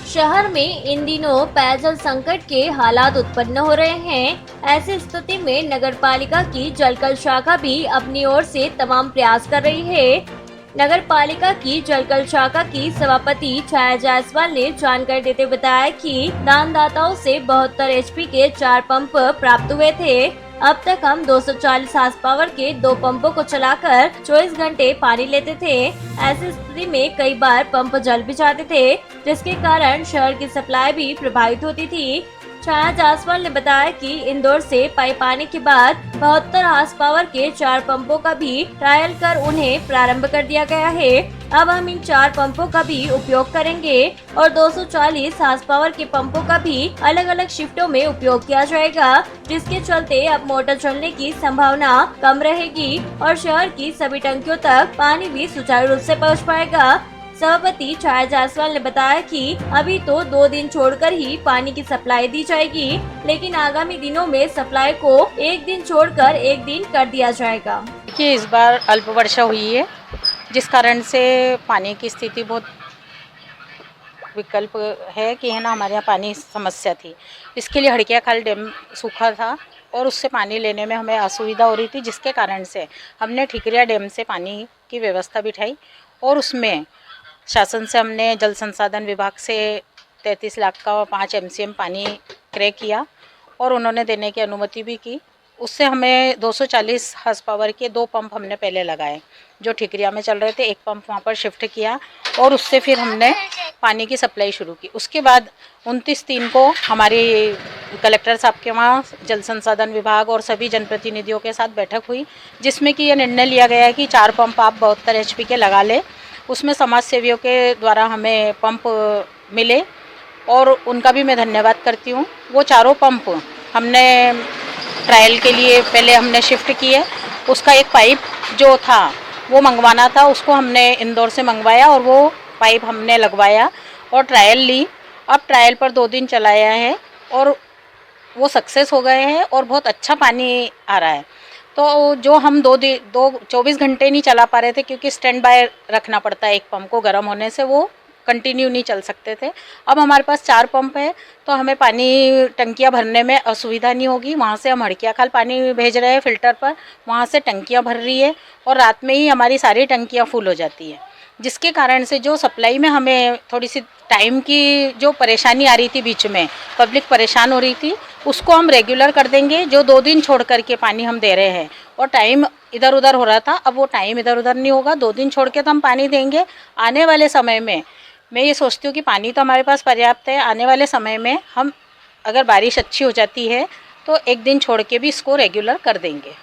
शहर में इन दिनों पेयजल संकट के हालात उत्पन्न हो रहे हैं। ऐसी स्थिति में नगरपालिका की जलकल शाखा भी अपनी ओर से तमाम प्रयास कर रही है। नगरपालिका की जलकल शाखा की सभापति छाया जायसवाल ने जानकारी देते बताया कि दानदाताओं से 72 एचपी के 4 पंप प्राप्त हुए थे। अब तक हम 240 हार्स पावर के 2 पंपों को चलाकर 24 घंटे पानी लेते थे। ऐसी स्थिति में कई बार पंप जल भी जाते थे, जिसके कारण शहर की सप्लाई भी प्रभावित होती थी। छाया जायसवाल ने बताया कि इंदौर से पाइप आने के बाद 72 हार्स पावर के 4 पंपों का भी ट्रायल कर उन्हें प्रारंभ कर दिया गया है। अब हम इन 4 पंपों का भी उपयोग करेंगे और 240 हार्स पावर के पंपों का भी अलग अलग शिफ्टों में उपयोग किया जाएगा, जिसके चलते अब मोटर चलने की संभावना कम रहेगी और शहर की सभी टंकियों तक पानी भी सुचारू रूप से पहुंच पाएगा। सभापति छाया जायसवाल ने बताया कि अभी तो 2 दिन छोड़कर ही पानी की सप्लाई दी जाएगी, लेकिन आगामी दिनों में सप्लाई को 1 दिन छोड़कर 1 दिन कर दिया जाएगा। देखिए, इस बार अल्प वर्षा हुई है, जिस कारण से पानी की स्थिति बहुत विकल्प है कि है ना, हमारे यहाँ पानी समस्या थी। इसके लिए हड़किया खाल डैम सूखा था और उससे पानी लेने में हमें असुविधा हो रही थी, जिसके कारण से हमने ठिकरिया डैम से पानी की व्यवस्था बिठाई और उसमें शासन से हमने जल संसाधन विभाग से 33 लाख का 5 MCM पानी क्रय किया और उन्होंने देने की अनुमति भी की। उससे हमें 240 हार्स पावर के 2 पंप हमने पहले लगाए, जो ठिकरिया में चल रहे थे। 1 पंप वहाँ पर शिफ्ट किया और उससे फिर हमने पानी की सप्लाई शुरू की। उसके बाद 29/3 को हमारी कलेक्टर साहब के वहाँ जल संसाधन विभाग और सभी जनप्रतिनिधियों के साथ बैठक हुई, जिसमें कि यह निर्णय लिया गया है कि 4 पंप आप 72 HP के लगा लें। उसमें समाज सेवियों के द्वारा हमें पंप मिले और उनका भी मैं धन्यवाद करती हूँ। वो चारों पंप हमने ट्रायल के लिए पहले हमने शिफ्ट किए। उसका एक पाइप जो था वो मंगवाना था, उसको हमने इंदौर से मंगवाया और वो पाइप हमने लगवाया और ट्रायल ली। अब ट्रायल पर 2 दिन चलाया है और वो सक्सेस हो गए हैं और बहुत अच्छा पानी आ रहा है। तो जो हम 24 घंटे नहीं चला पा रहे थे, क्योंकि स्टैंड बाय रखना पड़ता है एक पंप को, गर्म होने से वो कंटिन्यू नहीं चल सकते थे। अब हमारे पास 4 पंप है तो हमें पानी टंकियां भरने में असुविधा नहीं होगी। वहाँ से हम हड़किया खाल पानी भेज रहे हैं फिल्टर पर, वहाँ से टंकियां भर रही है और रात में ही हमारी सारी टंकियां फुल हो जाती है, जिसके कारण से जो सप्लाई में हमें थोड़ी सी टाइम की जो परेशानी आ रही थी, बीच में पब्लिक परेशान हो रही थी, उसको हम रेगुलर कर देंगे। जो 2 दिन छोड़ करके पानी हम दे रहे हैं और टाइम इधर उधर हो रहा था, अब वो टाइम इधर उधर नहीं होगा। 2 दिन छोड़ के तो हम पानी देंगे। आने वाले समय में मैं ये सोचती हूँ कि पानी तो हमारे पास पर्याप्त है। आने वाले समय में हम अगर बारिश अच्छी हो जाती है तो 1 दिन छोड़ के भी इसको रेगुलर कर देंगे।